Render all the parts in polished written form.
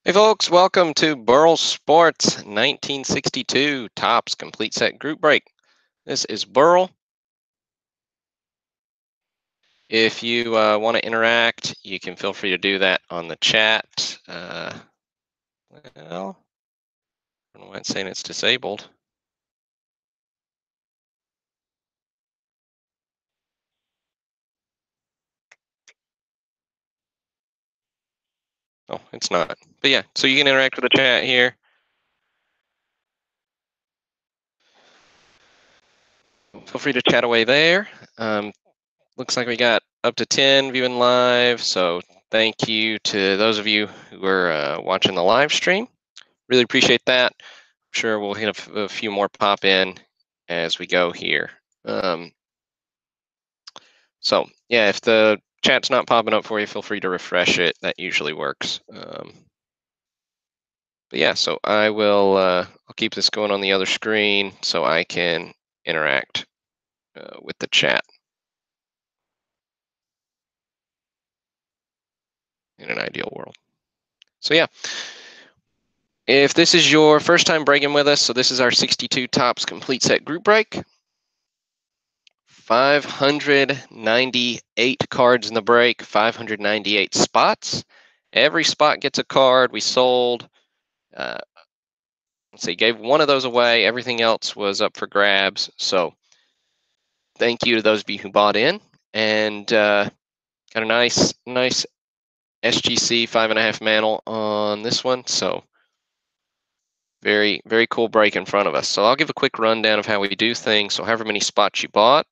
Hey folks, welcome to BurlsSports 1962 Topps Complete Set Group Break. This is Burl. If you want to interact, you can feel free to do that on the chat. Well, I don't know why it's saying it's disabled. Oh, it's not. But yeah, so you can interact with the chat here. Feel free to chat away there. Looks like we got up to 10 viewing live, so thank you to those of you who are watching the live stream. Really appreciate that. I'm sure we'll hit a few more pop in as we go here. So yeah, if the chat's not popping up for you, feel free to refresh it. That usually works. But yeah, so I will. I'll keep this going on the other screen so I can interact with the chat in an ideal world. So yeah, if this is your first time breaking with us, so this is our 62 Topps Complete Set Group Break. 598 cards in the break, 598 spots. Every spot gets a card. We sold, let's see, gave one of those away. Everything else was up for grabs. So thank you to those of you who bought in, and got a nice SGC 5.5 mantle on this one. So very, very cool break in front of us. So I'll give a quick rundown of how we do things. So however many spots you bought,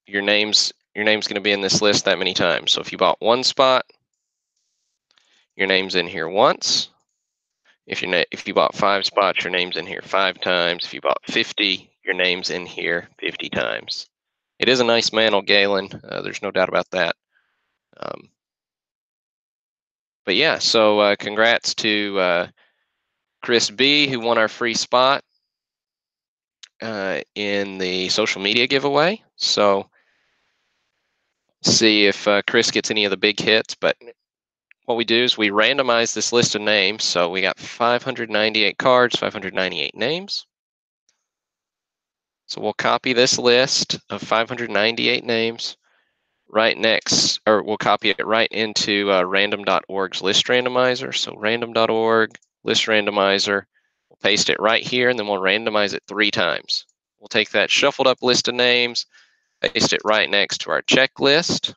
your name's going to be in this list that many times. So if you bought one spot, your name's in here once. If you bought 5 spots, your name's in here 5 times. If you bought 50, your name's in here 50 times. It is a nice mantle, Galen. There's no doubt about that. But yeah, so congrats to Chris B, who won our free spot in the social media giveaway. So see if Chris gets any of the big hits. But what we do is we randomize this list of names. So we got 598 cards, 598 names. So we'll copy this list of 598 names right next, or we'll copy it right into random.org's list randomizer. So random.org, list randomizer, we'll paste it right here, and then we'll randomize it 3 times. We'll take that shuffled up list of names, paste it right next to our checklist.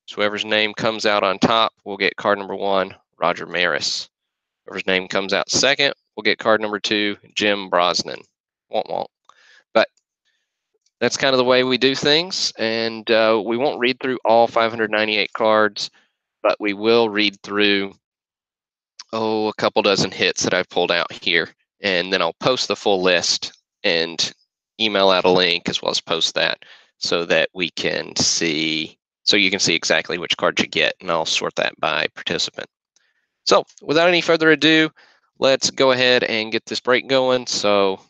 So whoever's name comes out on top, we'll get card number 1, Roger Maris. Whoever's name comes out second, we'll get card number 2, Jim Brosnan. Won't. But that's kind of the way we do things, and we won't read through all 598 cards, but we will read through, a couple dozen hits that I've pulled out here, and then I'll post the full list and email out a link as well as post that so that we can see, so you can see exactly which card you get, and I'll sort that by participant. So without any further ado, let's go ahead and get this break going. So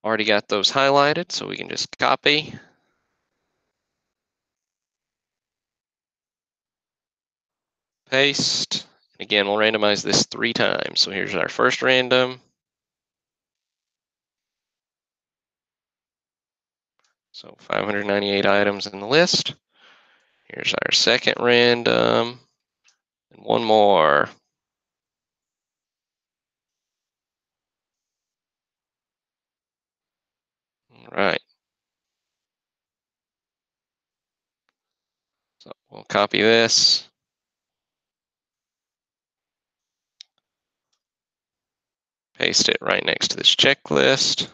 already got those highlighted, so we can just copy. Paste. Again, we'll randomize this 3 times. So here's our first random. So 598 items in the list. Here's our second random, and one more. All right. So we'll copy this. Paste it right next to this checklist.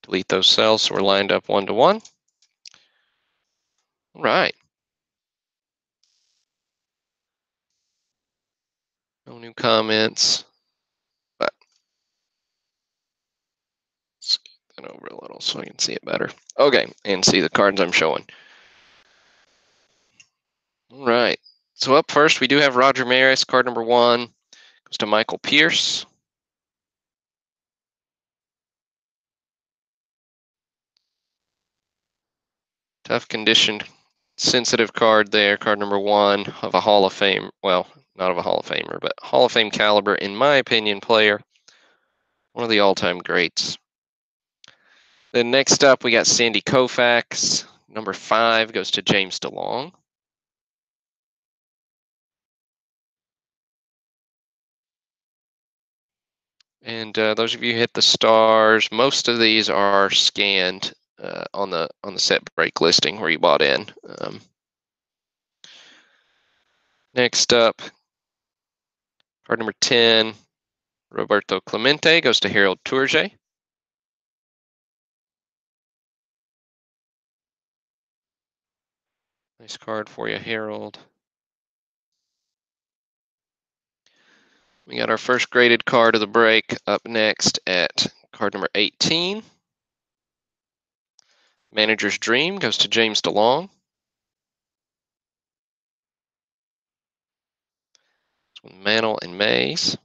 Delete those cells so we're lined up 1 to 1. All right. No new comments, but let's get that over a little so I can see it better. Okay, and see the cards I'm showing. All right. So up first, we do have Roger Maris. Card number 1 goes to Michael Pierce. Tough condition, sensitive card there. Card number 1 of a Hall of Fame. Well, not of a Hall of Famer, but Hall of Fame caliber, in my opinion, player. One of the all-time greats. Then next up, we got Sandy Koufax. Number 5 goes to James DeLong. And those of you who hit the stars, most of these are scanned on the set break listing where you bought in. Next up, card number 10, Roberto Clemente goes to Harold Tourget. Nice card for you, Harold. We got our first graded card of the break up next at card number 18. Manager's Dream goes to James DeLong. With Mantle and Mays.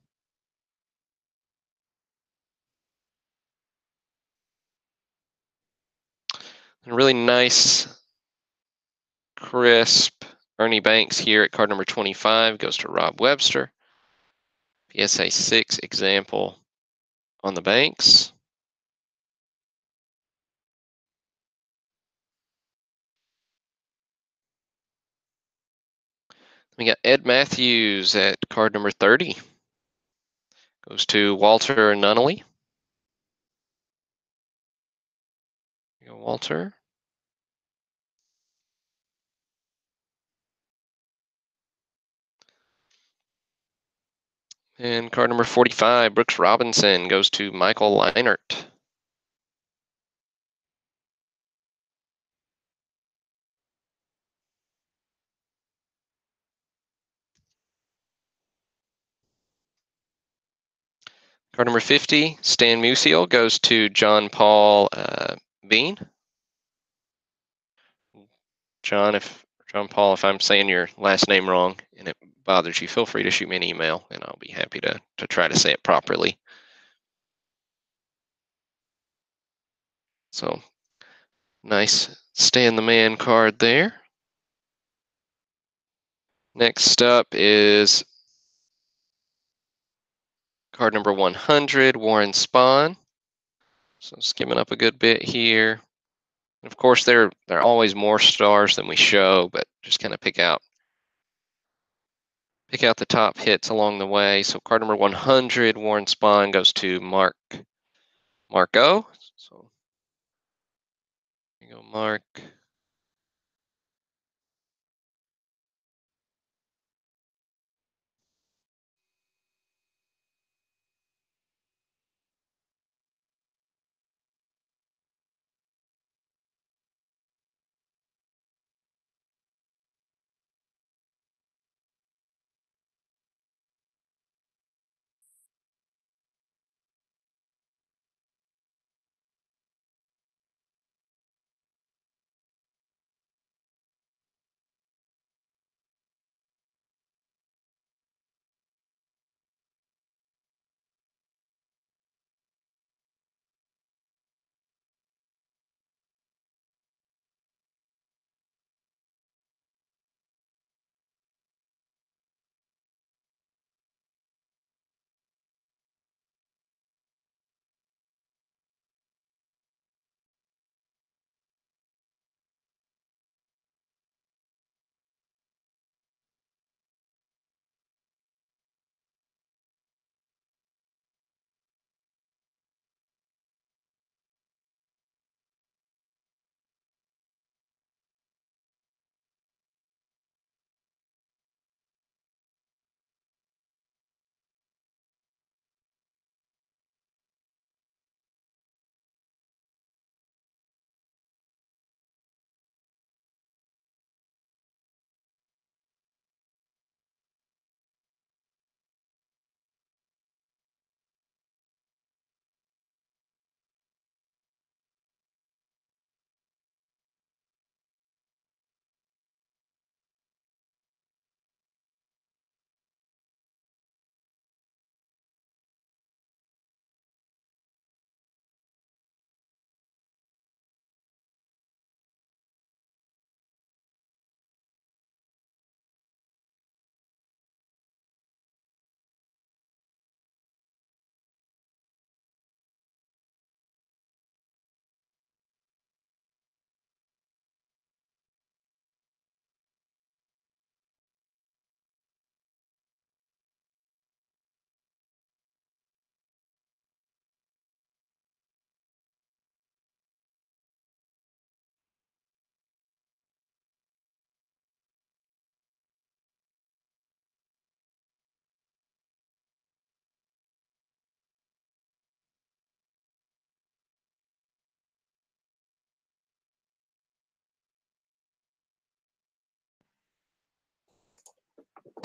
And really nice, crisp Ernie Banks here at card number 25 goes to Rob Webster. PSA 6 example on the Banks. We got Ed Matthews at card number 30. Goes to Walter Nunnally. Here you go, Walter. And card number 45, Brooks Robinson, goes to Michael Leinart. Card number 50, Stan Musial, goes to John Paul Bean. John Paul, if I'm saying your last name wrong and it bothers you, feel free to shoot me an email and I'll be happy to try to say it properly. So nice Stan the Man card there. Next up is card number 100, Warren Spahn. So skimming up a good bit here. And of course, there are always more stars than we show, but just kind of pick out the top hits along the way. So card number 100, Warren Spahn, goes to Marco. So here you go, Mark.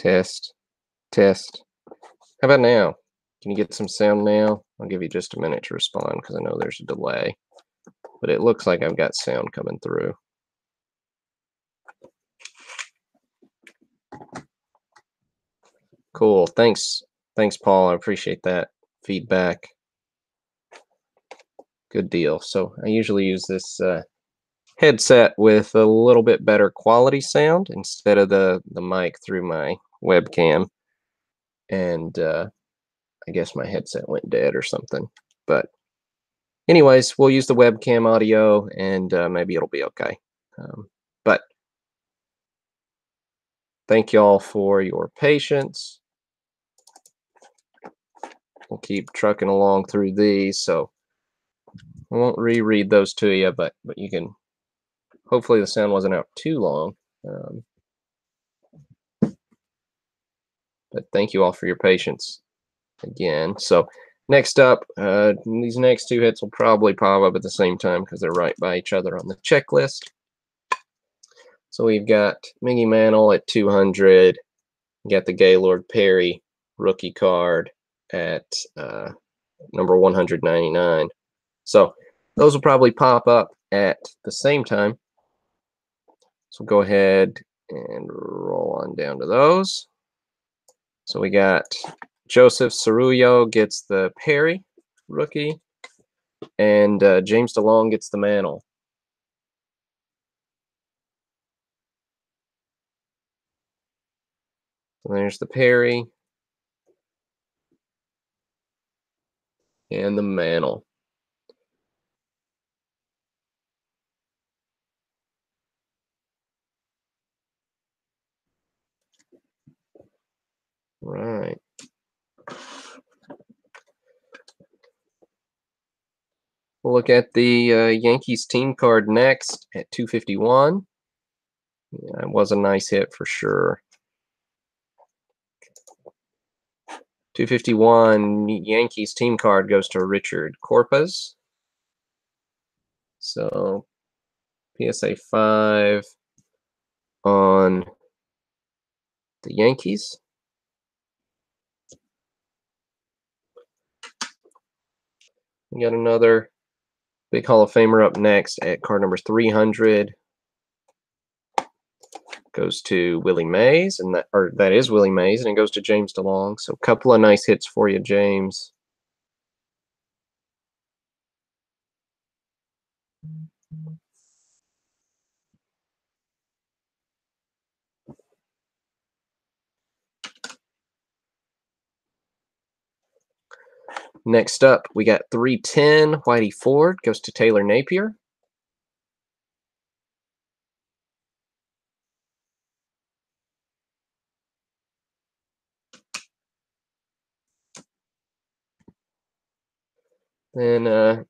Test, test. How about now? Can you get some sound now? I'll give you just a minute to respond because I know there's a delay. But it looks like I've got sound coming through. Cool. Thanks. Thanks, Paul. I appreciate that feedback. Good deal. So I usually use this headset with a little bit better quality sound instead of the mic through my webcam. And I guess my headset went dead or something. But anyways, we'll use the webcam audio and maybe it'll be okay. But thank you all for your patience. We'll keep trucking along through these, so I won't reread those to you, but you can. Hopefully, the sound wasn't out too long. But thank you all for your patience again. So next up, these next two hits will probably pop up at the same time because they're right by each other on the checklist. So we've got Mickey Mantle at 200. We got the Gaylord Perry rookie card at number 199. So those will probably pop up at the same time. So go ahead and roll on down to those. So we got Joseph Cerullo gets the Perry rookie, and James DeLong gets the Mantle. So there's the Perry and the Mantle. Right. We'll look at the Yankees team card next at 251. Yeah, it was a nice hit for sure. 251 Yankees team card goes to Richard Corpus. So PSA 5 on the Yankees. We got another big Hall of Famer up next at card number 300. Goes to Willie Mays, and that is Willie Mays, and it goes to James DeLong. So a couple of nice hits for you, James. Next up, we got 310 Whitey Ford goes to Taylor Napier. Then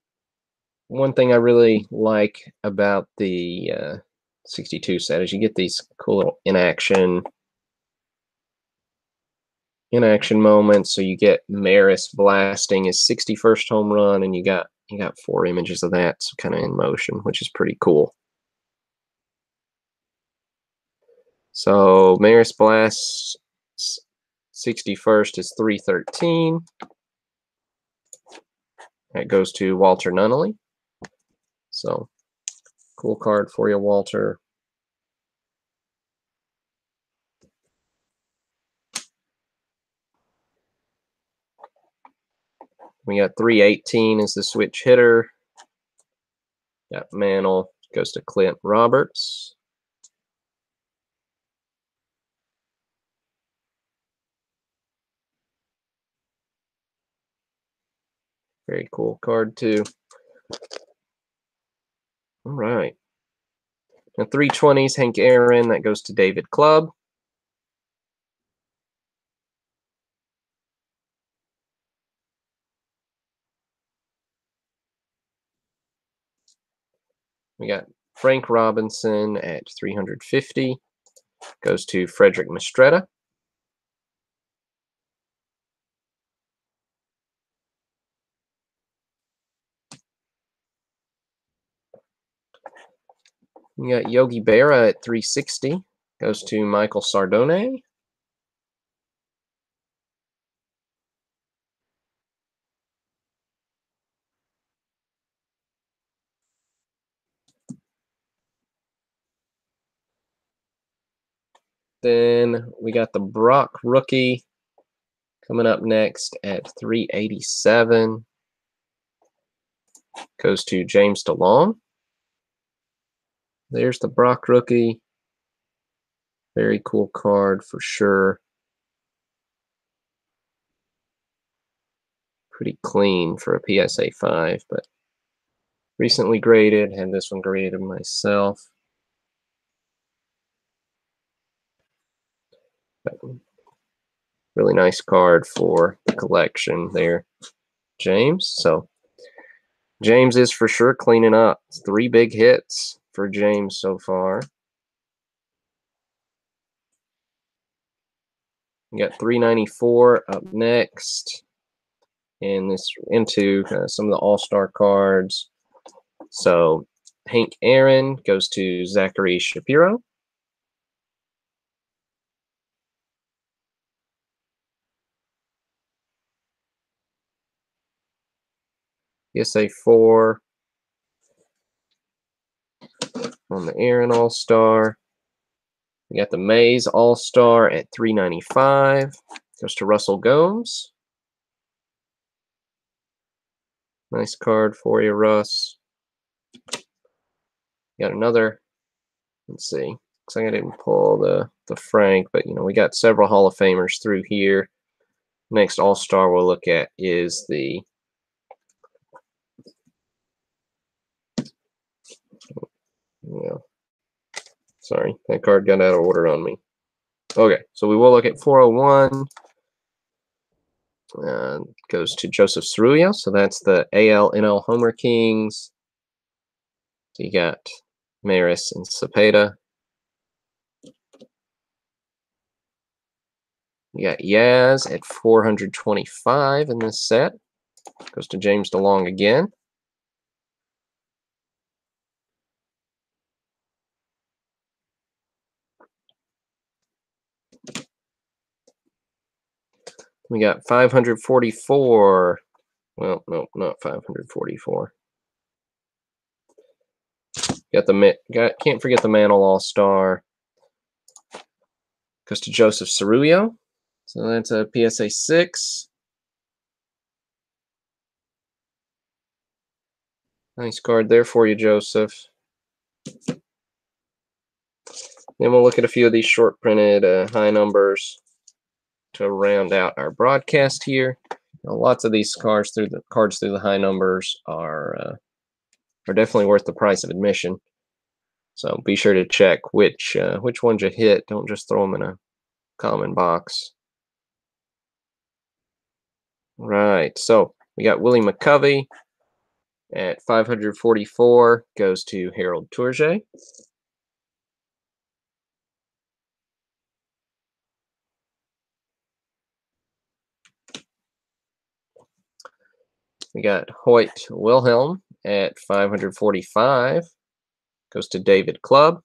one thing I really like about the 62 set is you get these cool little in-action moments. So you get Maris blasting his 61st home run, and you got 4 images of that, so kind of in motion, which is pretty cool. So Maris Blast's 61st is 313. That goes to Walter Nunnally. So cool card for you, Walter. We got 318 as the switch hitter. Got Mantle, goes to Clint Roberts. Very cool card too. All right. Now 320s, Hank Aaron, that goes to David Clubb. We got Frank Robinson at 350. Goes to Frederick Mistretta. We got Yogi Berra at 360. Goes to Michael Sardone. Then we got the Brock rookie coming up next at 387. Goes to James DeLong. There's the Brock rookie. Very cool card for sure. Pretty clean for a PSA 5, but recently graded. Had this one graded myself. But really nice card for the collection there, James. So James is for sure cleaning up. 3 big hits for James so far. We got 394 up next, and this into some of the all-star cards. So Hank Aaron goes to Zachary Shapiro. PSA 4 on the Aaron All-Star. We got the Mays All-Star at 395. Goes to Russell Gomes. Nice card for you, Russ. Got another. Let's see. Looks like I didn't pull the Frank, but we got several Hall of Famers through here. Next All-Star we'll look at is the sorry, that card got out of order on me. Okay, so we will look at 401. Goes to Joseph Cerullo, so that's the AL/NL Homer Kings. So you got Maris and Cepeda. You got Yaz at 425 in this set. Goes to James DeLong again. We got 544. Well, no, not 544. Can't forget the Mantle All-Star. Goes to Joseph Cerullo. So that's a PSA 6. Nice card there for you, Joseph. Then we'll look at a few of these short printed high numbers to round out our broadcast here. Lots of these cards through the high numbers are definitely worth the price of admission. So be sure to check which ones you hit. Don't just throw them in a common box. Right. So we got Willie McCovey at 544. Goes to Harold Tourget. We got Hoyt Wilhelm at 545. Goes to David Clubb.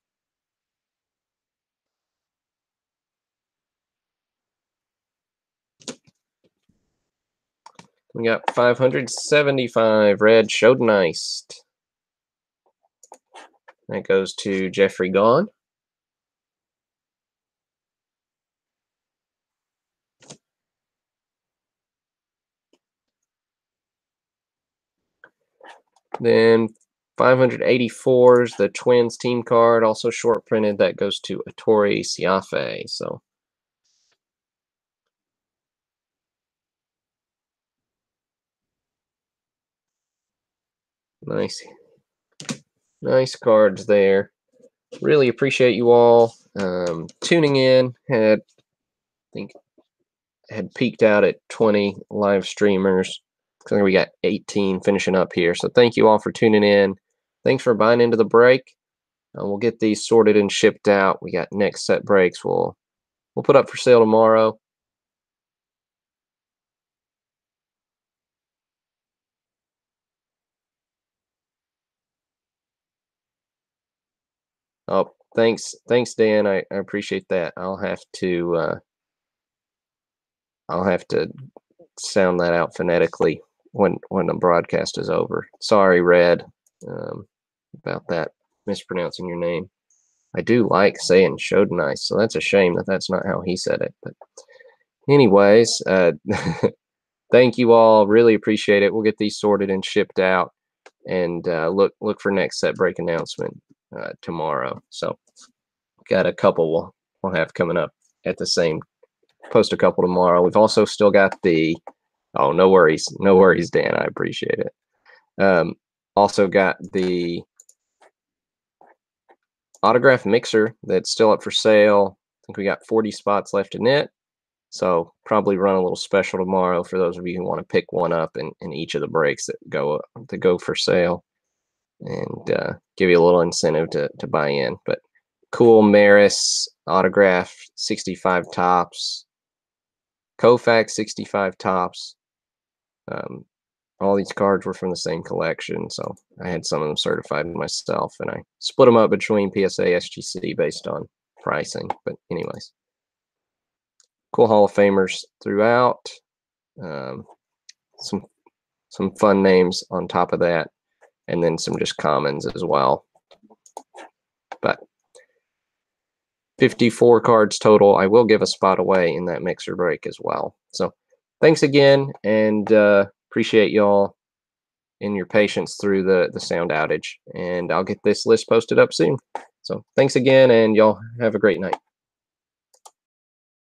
We got 575 red Schodenheist. That goes to Jeffrey Gahn. Then 584s, the Twins team card, also short printed. That goes to Ettore Siafe. So nice cards there. Really appreciate you all tuning in. I think had peaked out at 20 live streamers. So we got 18 finishing up here. So thank you all for tuning in. Thanks for buying into the break. We'll get these sorted and shipped out. We got next set breaks we'll put up for sale tomorrow. Oh, thanks, Dan. I appreciate that. I'll have to sound that out phonetically when the broadcast is over. Sorry, Red, about that mispronouncing your name. I do like saying showed nice, so that's a shame that that's not how he said it. But anyways, thank you all. Really appreciate it. We'll get these sorted and shipped out, and look for next set break announcement tomorrow. So got a couple we'll have coming up at the same. Post a couple tomorrow. We've also still got the. Oh, no worries, Dan. I appreciate it. Also got the autograph mixer that's still up for sale. I think we got 40 spots left in it. So probably run a little special tomorrow for those of you who want to pick one up in each of the breaks that go for sale, and give you a little incentive to buy in. But cool Maris autograph 65 tops, Koufax 65 tops. All these cards were from the same collection, so I had some of them certified myself, and I split them up between PSA, SGC based on pricing. But anyways, cool Hall of Famers throughout. Some fun names on top of that, and then some just commons as well. But 54 cards total. I will give a spot away in that mixer break as well. So thanks again, and appreciate y'all and your patience through the sound outage. And I'll get this list posted up soon. So thanks again, and y'all have a great night.